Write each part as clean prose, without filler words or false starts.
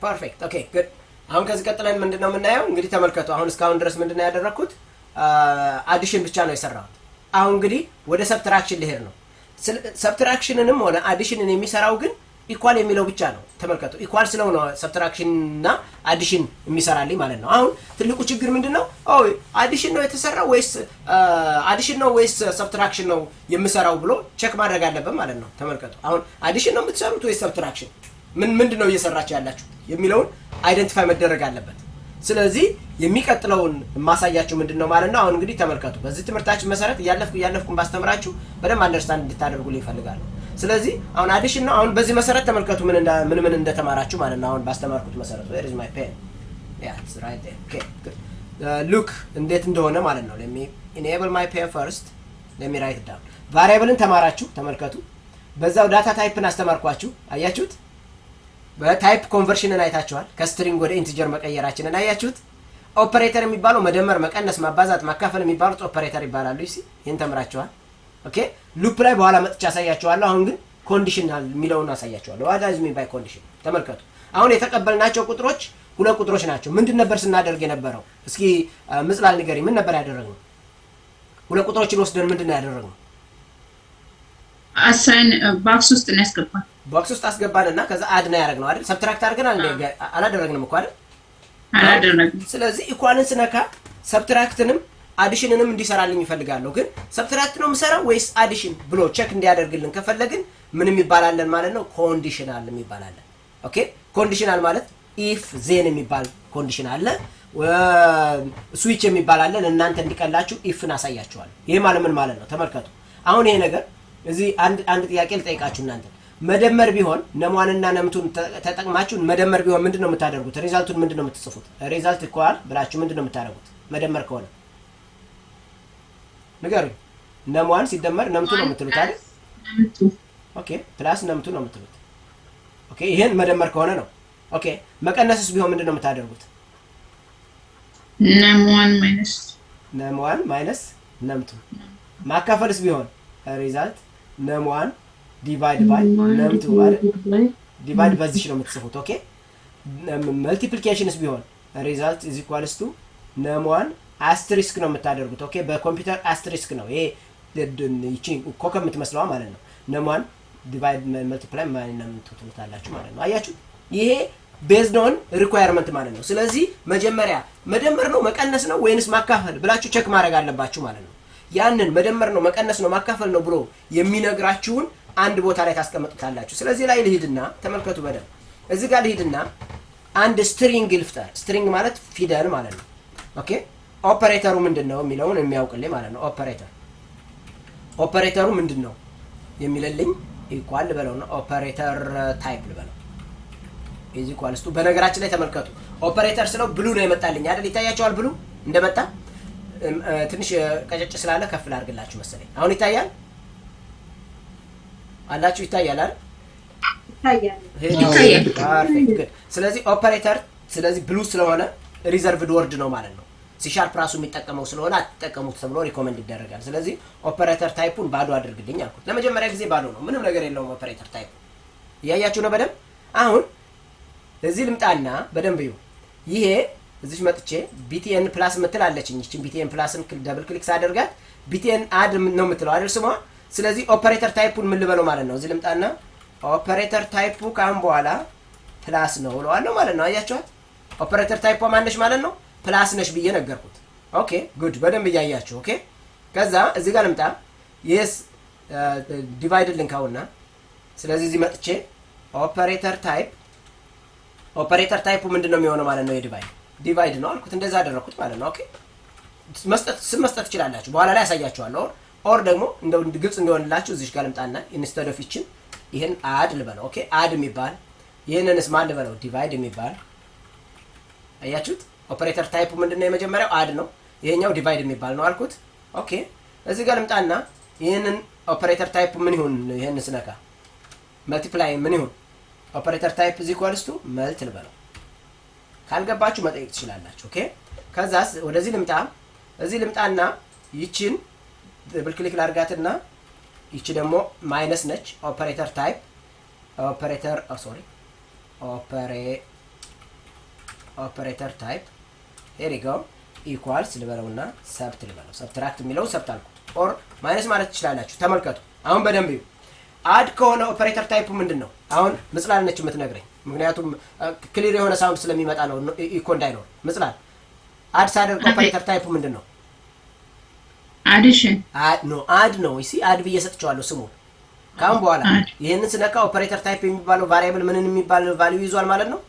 ፐርፌክት ኦኬ ጉድ አሁን ከዚህ ቀጥለን ምንድነው የምናየው እንግዲህ ተመልከቱ አሁን እስካሁን ድረስ ምንድነው ያደረኩት አዲሽን ብቻ ነው የሰራሁት አሁን እንግዲህ ወደ ሰብትራክሽን ልሄድ ነው ሰብትራክሽንንም ሆነ አዲሽንን የሚሰራው ግን ኢኳል የሚለው ብቻ ነው ተመልከቱ ኢኳል ስለሆነ ሰብትራክሽን እና አዲሽን የሚሰራልኝ ማለት ነው አሁን ትልቁ ችግር ምንድነው አዲሽን ነው የተሰራው ወይስ አዲሽን ነው ወይስ ሰብትራክሽን ነው የምሰራው ብሎ ቼክ ማድረግ አለበት ማለት ነው ተመልከቱ አሁን አዲሽን ነው የምትሰሩት ወይስ ሰብትራክሽን ምንድነው እየሰራችሁ ያላችሁ የሚለውን አይደንቲፋይ መደረግ አለበት ስለዚህ የሚቀጥለውን ማሳያችሁ ምንድነው ማለት ነው አሁን እንግዲህ ተመልከቱ በዚህ ትምህርታችን መሰረት ያለፍኩን ባስተምራችሁ በደንብ አንደርስታንድ እንድታደርጉልኝ ይፈልጋሉ ስለዚህ አሁን አዲሽን ነው አሁን በዚህ መሰረት ተመልከቱ ምን እንደተማራችሁ ማለት ነው አሁን ባስተማርኩት መሰረት where is my pen yeah it's right there okay good look እንዴት እንደሆነ ማለት ነው let me enable my pen first let me write it down variableን ተማራችሁ ተመልከቱ በዛው ዳታ ታይፕን አስተማርኳችሁ አያችሁት በታይፕ ኮንቨርሽንን አይታችኋል ከስትሪንግ ወደ ኢንቲጀር መቀየራችንን አያችሁት ኦፐሬተር የሚባለው መደመር መቀነስ ማባዛት ማካፈል የሚባሉት ኦፐሬተር ይባላሉ እሺ ይሄን ተምራችኋል ኦኬ ሉፕ ላይ በኋላ መጥቻ አሳያችኋለሁ አሁን ግን ኮንዲሽናል የሚለውን አሳያችኋለሁ what does mean by condition ተመልከቱ አሁን የተቀበልናቸው ቁጥሮች ሁለት ቁጥሮች ናቸው ምንድን ነበር ስናደርግ የነበረው እስኪ ምጽላል ንገሪ ምን ነበር ያደረግነው ሁለት ቁጥሮችን ወስደን ምንድነው ያደረግነው አሳይን ባክስ ውስጥ ነው ያስገባን ቦክስ ውስጥ አስገባንና ከዛ አድ ነው ያደረግነው አይደል ሰብትራክት አድርገናል አላደረግንም እኮ አይደል አላደረግንም ስለዚህ ኢኳልን ስነካ ሰብትራክትንም አዲሽንንም እንዲሰራልኝ ይፈልጋለሁ ግን ሰብትራክት ነው የምሰራው ወይስ አዲሽን ብሎ ቼክ እንዲያደርግልን ከፈለግን ምንም ይባላልን ማለት ነው ኮንዲሽናል የሚባላልን ኦኬ ኮንዲሽናል ማለት ኢፍ ዜን የሚባል ኮንዲሽን አለ ስዊች የሚባላልን እናንተ እንዲቀላችሁ ኢፍን አሳያችኋለሁ ይሄ ማለት ምን ማለት ነው ተመልከቱ አሁን ይሄ ነገር እዚህ አንድ ጥያቄ ልጠይቃችሁ እናንተ መደመር ቢሆን ነሟንና ነምቱን ተጠቅማችሁ መደመር ቢሆን ምንድነው የምታደርጉት ሪዛልቱን ምንድነው የምትጽፉት ሪዛልት ኢኳል ብላችሁ ምንድነው የምታደርጉት መደመር ከሆነ ንገሩኝ ነሟን ሲደመር ነምቱ ነው የምትሉት አይደል ነምቱ ኦኬ ፕላስ ነምቱ ነው የምትሉት ኦኬ ይሄን መደመር ከሆነ ነው ኦኬ መቀነስስ ቢሆን ምንድነው የምታደርጉት ነሟን ማይነስ ነምቱ ማካፈልስ ቢሆን ሪዛልት ነሟን ዲቫይድ ባይ ነምቱ አይደል ዲቫይድ በዚህ ነው የምትጽፉት ኦኬ መልቲፕሊኬሽንስ ቢሆን ሪዛልት ኢዝ ኢኳልስ ቱ ነሟን አስተሪስክ ነው የምታደርጉት ኦኬ በኮምፒውተር አስተሪስክ ነው ይሄ ይቺ ኮከብ የምትመስለው ማለት ነው ነሟን ዲቫይድ መልቲፕላይ ነምቱ ትሉታላችሁ ማለት ነው አያችሁ ይሄ ቤዝድ ኦን ሪኳየርመንት ማለት ነው ስለዚህ መጀመሪያ መደመር ነው መቀነስ ነው ወይንስ ማካፈል ብላችሁ ቼክ ማድረግ አለባችሁ ማለት ነው ያንን መደመር ነው መቀነስ ነው ማካፈል ነው ብሎ የሚነግራችሁን አንድ ቦታ ላይ ታስቀምጡታላችሁ ስለዚህ ላይ ልሂድና ተመልከቱ በደም እዚህ ጋር ልሂድና አንድ ስትሪንግ ልፍጠር ስትሪንግ ማለት ፊደል ማለት ነው ኦኬ ኦፐሬተሩ ምንድነው የሚለውን የሚያውቅልኝ ማለት ነው ኦፐሬተሩ ምንድነው የሚለልኝ ኢኳል ልበለውና ኦፐሬተር ታይፕ ልበለው ኢዝ ኢኳልስ ቱ በነገራችን ላይ ተመልከቱ ኦፐሬተር ስለው ብሉ ነው የመጣልኝ አይደል ይታያችኋል ብሉ እንደመጣ ትንሽ ቀጨጭ ስላለ ከፍ ላድርግላችሁ መሰለኝ አሁን ይታያል አላችሁ ይታያል አይደል ይታያል ፐርፌክት ስለዚህ ኦፐሬተር ስለዚህ ብሉ ስለሆነ ሪዘርቭድ ወርድ ነው ማለት ነው ሲሻርፕ ራሱ የሚጠቀመው ስለሆነ አትጠቀሙት ተብሎ ሪኮመንድ ይደረጋል ስለዚህ ኦፐሬተር ታይፑን ባዶ አድርግልኝ አልኩት ለመጀመሪያ ጊዜ ባዶ ነው ምንም ነገር የለውም ኦፐሬተር ታይፕ ያያችሁ ነው በደም አሁን እዚህ ልምጣና በደንብ ይዩ ይሄ እዚህ መጥቼ btn ፕላስ ምትላለችኝ እቺን btn ፕላስን ደብል ክሊክ ሳደርጋት btn አድ ነው ምትለው አይደል ስሟ ስለዚህ ኦፐሬተር ታይፑን ምን ልበለው ማለት ነው እዚህ ልምጣና ኦፐሬተር ታይፑ ካም በኋላ ፕላስ ነው ብለዋለሁ ማለት ነው አያችኋት ኦፐሬተር ታይፑ ማንነሽ ማለት ነው ፕላስ ነሽ ብዬ ነገርኩት ኦኬ ጉድ በደንብ ያያችሁ ኦኬ ከዛ እዚህ ጋር ልምጣ yes ዲቫይድ ልንካውና ስለዚህ እዚህ መጥቼ ኦፐሬተር ታይፑ ምንድነው የሚሆነው ማለት ነው ዲቫይድ ነው አልኩት እንደዛ አደረኩት ማለት ነው ኦኬ መስጠት ይችላልላችሁ በኋላ ላይ ያሳያችኋለሁ ኦር ደግሞ እንደው ግልጽ እንደሆነላችሁ እዚህ ጋር ልምጣና ኢንስቴድ ኦፍ ኢችን ይሄን አድ ልበለው ኦኬ አድ የሚባል ይሄንንስ ማን ልበለው ዲቫይድ የሚባል አያችሁት ኦፐሬተር ታይፑ ምንድነው የመጀመሪያው አድ ነው ይሄኛው ዲቫይድ የሚባል ነው አልኩት ኦኬ እዚህ ጋር ልምጣና ይሄንን ኦፐሬተር ታይፑ ምን ይሁን ይሄንን ስነካ መልቲፕላይ ምን ይሁን ኦፐሬተር ታይፕ ኢዝ ኢኳልስ ቱ መልት ልበለው ካልገባችሁ መጠየቅ ትችላላችሁ ኦኬ ከዛስ ወደዚህ ልምጣና ይቺን ደብል ክሊክ ላድርጋትና ይቺ ደግሞ ማይነስ ነች ኦፐሬተር ታይፕ ኦፐሬተር ታይፕ here you go ኢኳልስ ልበለውና ሰብት ልበለው ሰብትራክት የሚለው ሰብት አልኩ ኦር ማይነስ ማለት ትችላላችሁ ተመልከቱ አሁን በደንብ ይዩ አድ ከሆነ ኦፐሬተር ታይፑ ምንድነው አሁን ምጽላል ነች የምትነግረኝ ምክንያቱም ክሊር የሆነ ሳውንድ ስለሚመጣ ነው ኢኮ እንዳይኖር ምጽላል አድ ሳደርግ ኦፐሬተር ታይፑ ምንድነው አዲሽን አድ ነው እሺ አድ ብዬ ሰጥቻለሁ ስሙ ካሁን በኋላ ይሄንን ስነካ ኦፐሬተር ታይፕ የሚባለው ቫሪያብል ምንን የሚባል ቫልዩ ይዟል ማለት ነው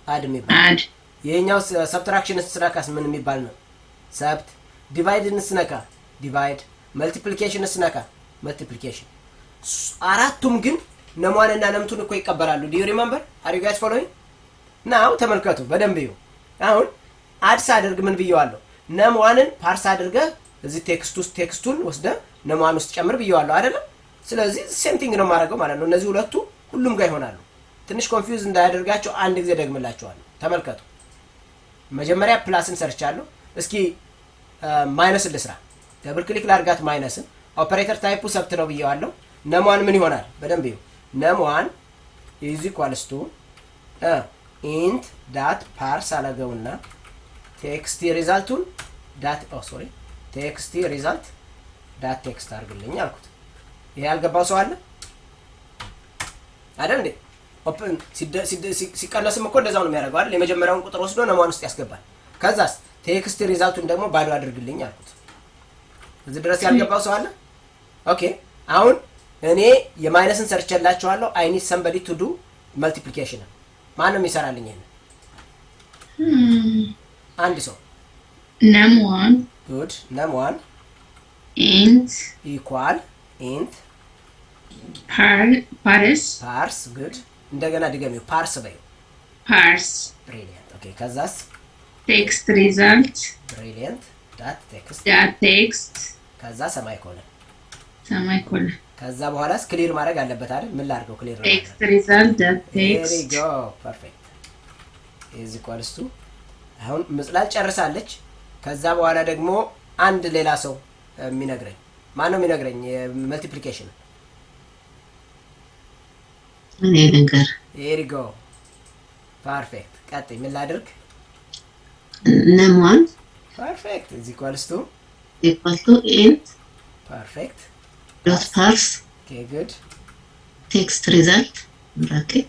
አድ የሚባል አድ ይሄኛው ሰብትራክሽን ስነካስ ምን የሚባል ነው ሰብት ዲቫይድ ስነካ ዲቫይድ መልቲፕሊኬሽን ስነካ መልቲፕሊኬሽን አራቱም ግን ነሟንና ነምቱን እኮ ይቀበላሉ ዱ ዩ ሪሜምበር አር ዩ ጋይስ ፎሎዊንግ ናው ተመልከቱ በደንብ ይዩ አሁን አድ ሳደርግ ምን ብየዋለሁ ነሟንን ፓርስ አድርገ እዚህ ቴክስቱን ወስደ ነሟን ውስጥ ጨምር ብየዋለሁ አይደል ስለዚህ ሴም ቲንግ ነው ማድረገው ማለት ነው እነዚህ ሁለቱ ሁሉም ጋር ይሆናሉ ትንሽ ኮንፊውዝ እንዳያደርጋቸው አንድ ጊዜ ደግምላችኋለሁ ተመልከቱ መጀመሪያ ፕላስን ሰርቻለሁ እስኪ ማይነስ ልስራ ደብል ክሊክ ላርጋት ማይነስን ኦፐሬተር ታይፑ ሰብት ነው ብየዋለሁ ነሟን ምን ይሆናል በደንብ ይዩ ነሟን ኢዝ ኢኳልስ ቱ ኢንት ዳት ፓርስ አለገውና ቴክስት ሪዛልቱን ዳት ቴክስት ሪዛልት ዳት ቴክስት አርግልኝ አልኩት ይሄ ያልገባው ሰው አለ አይደል እንዴ ኦፕን ሲቀነስም እኮ እንደዛው ነው የሚያደርገው አይደል የመጀመሪያውን ቁጥር ወስዶ ነሟን ውስጥ ያስገባል ከዛስ ቴክስት ሪዛልቱን ደግሞ ባዶ አድርግልኝ አልኩት እዚህ ድረስ ያልገባው ሰው አለ ኦኬ አሁን እኔ የማይነስን ሰርችላችኋለሁ አይ ኒድ somebody to do multiplication ማንም ይሰራልኝ ይሄን አንድ ሰው num1 good num1 int equal int parse good እንደገና ድገሚው ፓርስ በዩ parse brilliant ኦኬ ከዛስ text result brilliant dot text ከዛ ሰማይኮለን ከዛ በኋላስ ክሊር ማድረግ አለበት አይደል ምን ላድርገው ክሊር ነው text result dot text there you go perfect is equals to አሁን ምጽላል ጨርሳለች ከዛ በኋላ ደግሞ አንድ ሌላ ሰው የሚነግረኝ ማን ነው የሚነግረኝ መልቲፕሊኬሽን እኔ ልንገር here you go perfect ቀጥይ ምን ላድርግ num1 perfect is equals to int perfect dot parse okay good text result bracket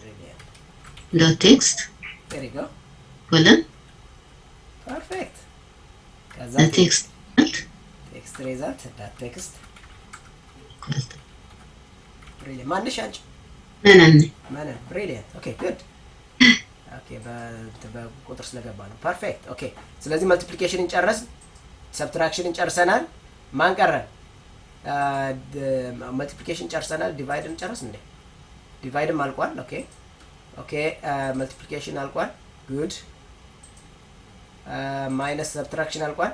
dot text there you go colon perfect ከዛ text result dot text brilliant ማንሽ አንቺ ማንን brilliant okay good okay በቁጥር ስለገባ ነው perfect okay ስለዚህ መልቲፕሊኬሽንን ጨረስን ሰብትራክሽንን ጨርሰናል ማን ቀረ መልቲፕሊኬሽን ጨርሰናል ዲቫይድን ጨረስን እንዴ ዲቫይድም አልቋል ኦኬ መልቲፕሊኬሽን አልቋል good ማይነስ ሰብትራክሽን አልቋል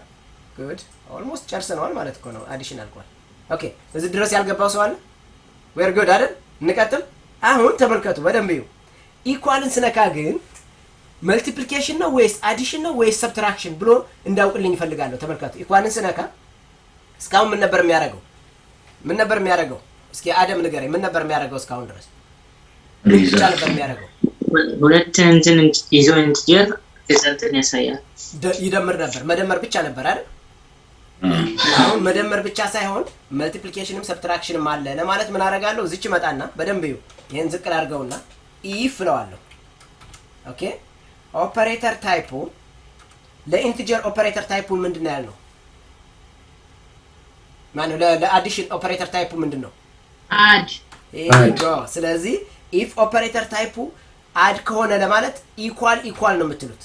good almost ጨርሰናል ማለት እኮ ነው አዲሽን አልቋል ኦኬ እዚህ ድረስ ያልገባው ሰው አለ we're good አይደል እንቀጥል አሁን ተመልከቱ በደንብ ይዩ ኢኳልን ስነካ ግን መልቲፕሊኬሽን ነው ወይስ አዲሽን ነው ወይስ ሰብትራክሽን ብሎ እንዳውቅልኝ ይፈልጋለሁ ተመልከቱ ኢኳልን ስነካ እስካሁን ምን ነበር የሚያደርገው እስኪ አደም ንገረኝ ምን ነበር የሚያደርገው እስካሁን ድረስ ብቻ ነበር የሚያደርገው ሁለት እንትን ይዞ ኢንቲጀር ሪዛልትን ያሳያል ይደምር ነበር መደመር ብቻ ነበር አይደል አሁን መደመር ብቻ ሳይሆን መልቲፕሊኬሽንም ሰብትራክሽንም አለ ለማለት ምን አደርጋለሁ እዚች መጣና በደንብ ይዩ ይሄን ዝቅ አድርገውና ኢፍ ለዋለሁ ኦኬ ኦፐሬተር ታይፑ ለኢንቲጀር ኦፐሬተር ታይፑ ምንድነው ያለው ማን ለአዲሽን ኦፐሬተር ታይፑ ምንድነው add ስለዚህ ኢፍ ኦፐሬተር ታይፑ አድ ከሆነ ለማለት ኢኳል ነው የምትሉት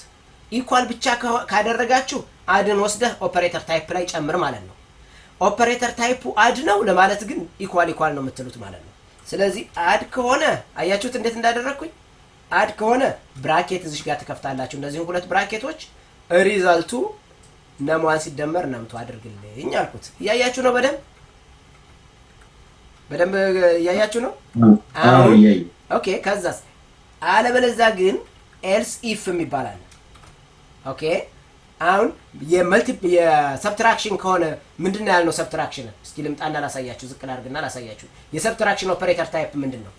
ኢኳል ብቻ ካደረጋችሁ አድን ወስደህ ኦፐሬተር ታይፕ ላይ ጨምር ማለት ነው ኦፐሬተር ታይፑ አድ ነው ለማለት ግን ኢኳል ነው የምትሉት ማለት ነው ስለዚህ አድ ከሆነ አያችሁት እንዴት እንዳደረኩኝ አድ ከሆነ ብራኬት እዚህ ጋር ተከፍታላችሁ እንደዚህ ሁለት ብራኬቶች ሪዛልቱ ነሟን ሲደመር ነምቱ አድርግልኝ አልኩት ያያችሁ ነው በደንብ ያያችሁ ነው አሁን ኦኬ ከዛስ አለበለዛ ግን ኤልስ ኢፍ የሚባላል ኦኬ አሁን የሰብትራክሽን ከሆነ ምንድነው ያልነው ሰብትራክሽን እስኪ ልምጣና ላሳያችሁ ዝቅ አድርግና ላሳያችሁ የሰብትራክሽን ኦፐሬተር ታይፕ ምንድነው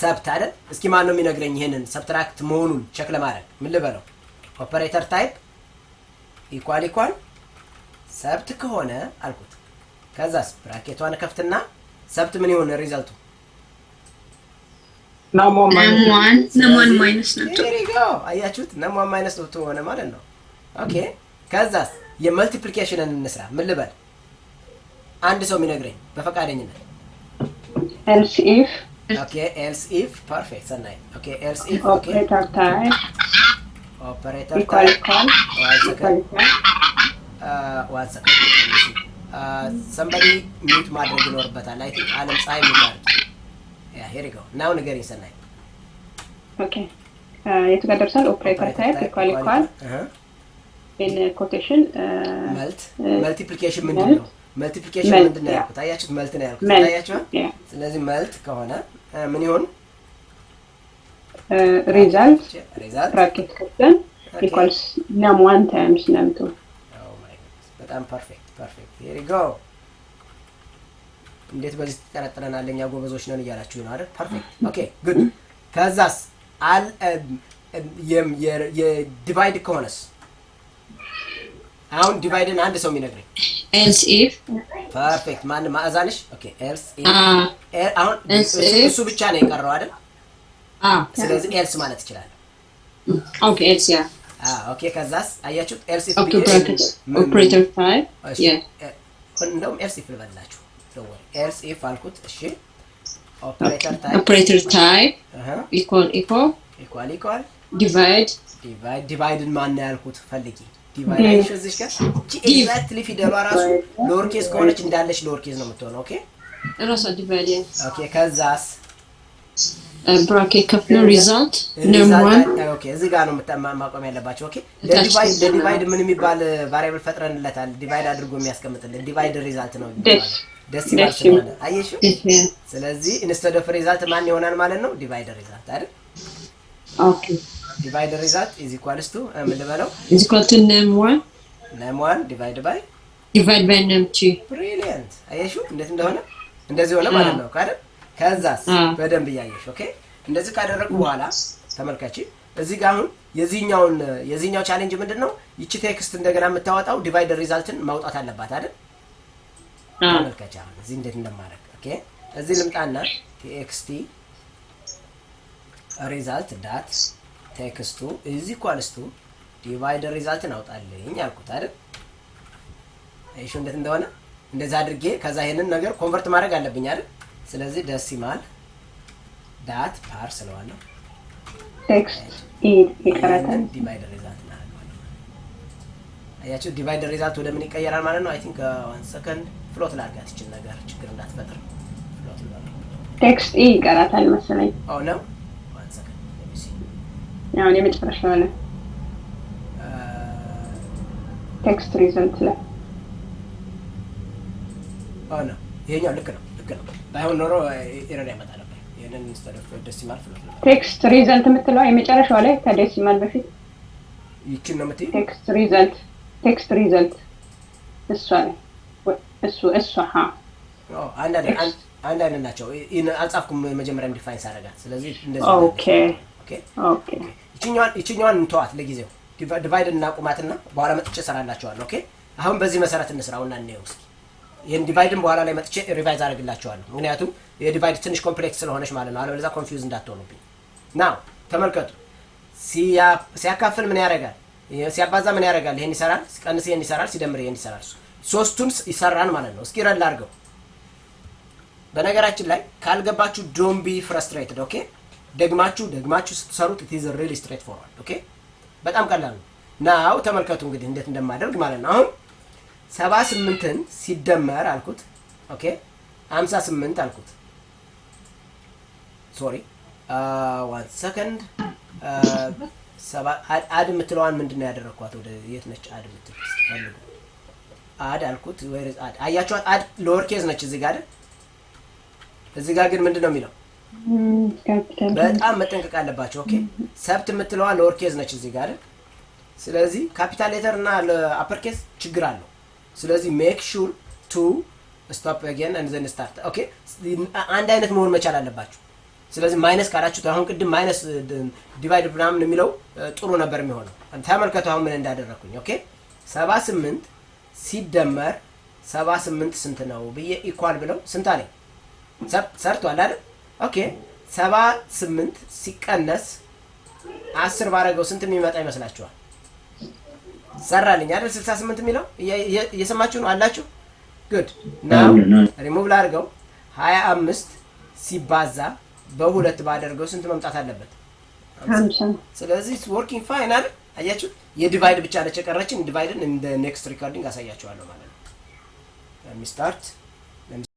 ሰብት አይደል? እስኪ ማን ነው የሚነግረኝ ይሄንን ሰብትራክት መሆኑን ቼክ ለማድረግ ምን ልበለው? ኦፐሬተር ታይፕ ኢኳል ኢኳል ሰብት ከሆነ አልኩት። ከዛስ ብራኬቷን ከፍትና ሰብት ምን ይሆን ሪዛልቱ? ነም1 ማይነስ ነው። አያችሁት? ነም1 ማይነስ 2 ሆነ ማለት ነው። ኦኬ ከዛስ የመልቲፕሊኬሽንን እንስራ። ምን ልበል? አንድ ሰው የሚነግረኝ በፈቃደኝነት else if ኦኬ ኤልስ ኢፍ ፐርፌክት ሰናይ ኦኬ ኤልስ ኢፍ ኦኬ operator type ኦፐሬተር equal ታይፕ equal one equal equal one second somebody mute ማድረግ ይኖርበታል። አይ ቲንክ አለም ፀሐይ የሚባል ያ here you go now ንገሪኝ ሰናይ okay የቱ ጋር ደርሳል? operator type equal equal in quotation መልቲፕሊኬሽን ምንድን ነው? መልቲፕሊኬሽን ምንድን ነው ያልኩት? አያችሁት? መልት ነው ያልኩት። አያችሁት? ስለዚህ መልት ከሆነ ምን ይሆን? result result bracket ከፍተን equals num1 times num2 oh my goodness በጣም ፐርፌክት here you go እንዴት በዚህ ተጠረጠረናል? ለኛ ጎበዞች ነን እያላችሁ ነው አይደል? ፐርፌክት ኦኬ ጉድ ከዛስ አል የዲቫይድ ከሆነስ አሁን ዲቫይድን አንድ ሰው የሚነግረኝ else if ፐርፌክት ማን ማዕዛንሽ ኦኬ ኤልስ አሁን እሱ ብቻ ነው የቀረው አይደል? ስለዚህ ኤልስ ማለት ይችላል። ኦኬ else ያ ኦኬ ከዛስ አያችሁት? ኤልስ ኢፍ operator type እንደውም ኤልስ ኢፍ ልበላችሁ ደወል ኤልስ ኢፍ አልኩት። እሺ operator type equal ዲቫይድን ማን ያልኩት ፈልጊ ዲቫይድ አይሽ እዚህ ጋር ኤግዛክትሊ ፊደሏ ራሱ ሎወር ኬዝ ከሆነች እንዳለች ሎወር ኬዝ ነው የምትሆነው። ኦኬ ራሷ ዲቫይድ ኦኬ ከዛስ ብራኬት ከፍሎ ሪዛልት ነም1 ኦኬ እዚህ ጋር ነው ማቆም ያለባቸው። ኦኬ ለዲቫይድ ምን የሚባል ቫሪያብል ፈጥረንለታል ዲቫይድ አድርጎ የሚያስቀምጥልን ዲቫይድ ሪዛልት ነው የሚባለው። ዴሲማል ስለሆነ አየሽ። ስለዚህ ኢንስቴድ ኦፍ ሪዛልት ማን ይሆናል ማለት ነው? ዲቫይድ ሪዛልት አይደል? ኦኬ ዲቫይድ ሪዛልት ኢዝ ኢኳልስ ቱ ምን ልበለው? ኢዝ ኢኳል ቱ ነም1 ዲቫይድ ባይ ነም2 ብሪሊያንት። አየሽ እንዴት እንደሆነ እንደዚህ ሆነ ማለት ነው አይደል? ከዛስ በደንብ እያየሽ ኦኬ። እንደዚህ ካደረኩ በኋላ ተመልካቺ እዚህ ጋር አሁን የዚህኛው ቻሌንጅ ምንድነው? ይቺ ቴክስት እንደገና የምታወጣው ዲቫይድ ሪዛልትን ማውጣት አለባት አይደል? ተመልካቺ አሁን እዚህ እንዴት እንደማደርግ ኦኬ። እዚህ ልምጣና txt ሪዛልት ዳት ቴክስቱ ኢዝ ኢኳልስ ቱ ዲቫይድ ሪዛልትን አውጣልኝ አልኩት አይደል? አይሹ እንዴት እንደሆነ እንደዛ አድርጌ ከዛ ይሄንን ነገር ኮንቨርት ማድረግ አለብኝ አይደል? ስለዚህ ዴሲማል ዳት ፓር ስለዋለሁ ቴክስት ይቀራታል ዲቫይድ ሪዛልት ማለት ነው። አያችሁ ዲቫይድ ሪዛልት ወደ ምን ይቀየራል ማለት ነው? አይ ቲንክ 1 ሰከንድ ፍሎት ላድርጋት ይችላል ነገር ችግር እንዳትፈጥር ፍሎት ላድርግ ቴክስት ይቀራታል መሰለኝ። ኦ ነው 1 ሰከንድ let me see ያው የመጨረሻው ነው ቴክስት ሪዛልት ላይ ኦ ነው ይሄኛው ልክ ነው ባይሆን ኖሮ ኤረር ያመጣ ነበር። ይሄንን ኢንስቴድ ኦፍ ዴሲማል ፍሎት ነው ቴክስት ሪዛልት የምትለው የመጨረሻው ላይ ከዴሲማል በፊት ይቺን ነው የምትይ ቴክስት ሪዛልት እሷ ላይ እሱ ሀ አንድ አይነት ናቸው። አልጻፍኩም መጀመሪያም ዲፋይን ሳደርጋት። ስለዚህ እንደዚህ ኦኬ ይቺኛዋን እንተዋት ለጊዜው ዲቫይድ እናቁማትና በኋላ መጥቼ እሰራላችኋለሁ። ኦኬ አሁን በዚህ መሰረት እንስራውና እንየው እስኪ። ይሄን ዲቫይድን በኋላ ላይ መጥቼ ሪቫይዝ አደርግላችኋለሁ። ምክንያቱም የዲቫይድ ትንሽ ኮምፕሌክስ ስለሆነች ማለት ነው። አለበለዚያ ኮንፊውዝ እንዳትሆኑብኝ። ናው ተመልከቱ። ሲያካፍል ምን ያደርጋል? ሲያባዛ ምን ያደርጋል? ይሄን ይሰራል። ሲቀንስ ይሄን ይሰራል። ሲደምር ይሄን ይሰራል። ሶስቱን ይሰራል ማለት ነው። እስኪ ረድ ላድርገው። በነገራችን ላይ ካልገባችሁ ዶንት ቢ ፍራስትሬትድ ኦኬ። ደግማችሁ ስትሰሩት it is really straightforward ኦኬ። በጣም ቀላል ነው። ናው ተመልከቱ እንግዲህ እንዴት እንደማደርግ ማለት ነው። አሁን 78ን ሲደመር አልኩት ኦኬ 58 አልኩት ሶሪ 1 ሰከንድ አድ የምትለዋን ምንድነው ያደረኳት? ወደ የት ነች አድ የምትለው? ፈልጉ አድ አልኩት where is add አያችኋት? አድ ሎወር ኬዝ ነች እዚህ ጋር አይደል? እዚህ ጋር ግን ምንድነው የሚለው? በጣም መጠንቀቅ አለባችሁ ኦኬ። ሰብት የምትለዋ ሎወር ኬዝ ነች እዚህ ጋር አይደል? ስለዚህ ካፒታል ሌተር እና አፐር ኬዝ ችግር አለው። ስለዚህ ሜክ ሹር ቱ ስቶፕ አገን and then start ኦኬ። አንድ አይነት መሆን መቻል አለባችሁ። ስለዚህ ማይነስ ካላችሁት አሁን ቅድም ማይነስ ዲቫይድ ምናምን የሚለው ጥሩ ነበር የሚሆነው። ተመልከቱ አሁን ምን እንዳደረኩኝ። ኦኬ 78 ሲደመር 78 ስንት ነው ብዬ ኢኳል ብለው ስንት አለኝ? ሰርቷል አይደል? ኦኬ 78 ሲቀነስ 10 ባረገው ስንት የሚመጣ ይመስላችኋል? ሰራልኝ አይደል? 68 የሚለው እየሰማችሁ ነው አላችሁ? ጉድ ናው ሪሙቭ ላድርገው 25 ሲባዛ በሁለት ባደርገው ስንት መምጣት አለበት? 50። ስለዚህ ወርኪንግ ፋይን አይደል? አያችሁ የዲቫይድ ብቻ ነች የቀረችን። ዲቫይድን እንደ ኔክስት ሪካርዲንግ አሳያችኋለሁ ማለት ነው። let me start